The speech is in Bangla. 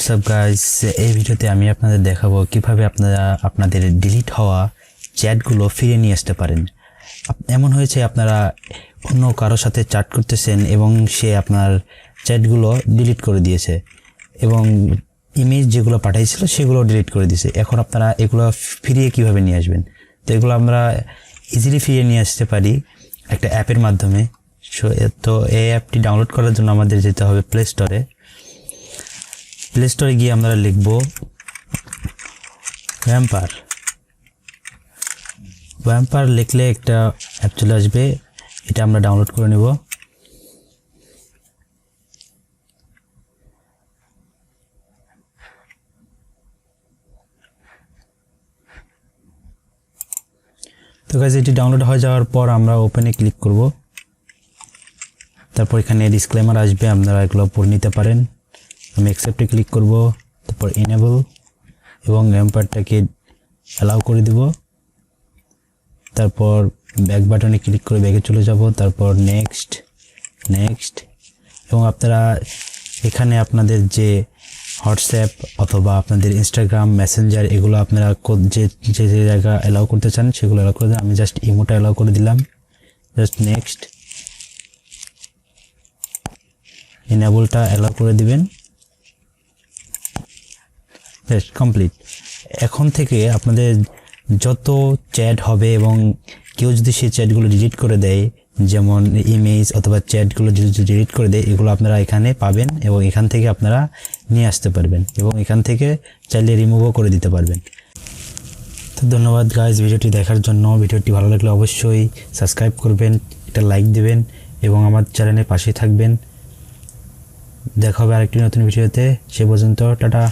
হোয়াটসঅ্যাপ গাইস, এই ভিডিওতে আমি আপনাদের দেখাবো কিভাবে আপনারা আপনাদের ডিলিট হওয়া চ্যাটগুলো ফিরিয়ে নিয়ে আসতে পারেন। এমন হয়েছে আপনারা অন্য কারোর সাথে চ্যাট করতেছেন এবং সে আপনার চ্যাটগুলো ডিলিট করে দিয়েছে এবং ইমেজ যেগুলো পাঠিয়েছিল সেগুলো ডিলিট করে দিয়েছে। এখন আপনারা এগুলো ফিরিয়ে কিভাবে নিয়ে আসবেন? তো এগুলো আমরা ইজিলি ফিরিয়ে নিয়ে আসতে পারি একটা অ্যাপের মাধ্যমে। তো এই অ্যাপটি ডাউনলোড করার জন্য আমাদের যেতে হবে প্লে স্টোরে গিয়ে আমরা লিখব ভ্যাম্পার লিখলে একটা অ্যাপ চলে আসবে, এটা আমরা ডাউনলোড করে নেব। তো গাইস, এটি ডাউনলোড হয়ে যাওয়ার পর আমরা ওপেনে ক্লিক করব। তারপর এখানে ডিসক্লেমার আসবে, আপনারা এগুলো পড়ে নিতে পারেন। আমি অ্যাকসেপ্টে ক্লিক করব, তারপর এনেবল এবং ভ্যাম্পারটাকে অ্যালাউ করে দেব। তারপর ব্যাক বাটনে ক্লিক করে ব্যাকে চলে যাব, তারপর নেক্সট এবং আপনারা এখানে আপনাদের যে হোয়াটসঅ্যাপ অথবা আপনাদের ইনস্টাগ্রাম মেসেঞ্জার এগুলো আপনারা যে জায়গা অ্যালাউ করতে চান সেগুলো অ্যালাউ করে দেন। আমি জাস্ট ইমোটা অ্যালাউ করে দিলাম, জাস্ট নেক্সট, এনেবলটা অ্যালাউ করে দিবেন, জাস্ট কমপ্লিট। এখন থেকে আপনাদের যত চ্যাট হবে এবং কেউ যদি সেই চ্যাটগুলো ডিলিট করে দেয়, যেমন ইমেজ অথবা চ্যাটগুলো যদি ডিলিট করে দেয়, এগুলো আপনারা এখানে পাবেন এবং এখান থেকে আপনারা নিয়ে আসতে পারবেন এবং এখান থেকে চাইলে রিমুভও করে দিতে পারবেন। তো ধন্যবাদ গাইজ ভিডিওটি দেখার জন্য। ভিডিওটি ভালো লাগলে অবশ্যই সাবস্ক্রাইব করবেন, একটা লাইক দেবেন এবং আমার চ্যানেলের পাশে থাকবেন। দেখা হবে আরেকটি নতুন ভিডিওতে, সে পর্যন্ত টাটা।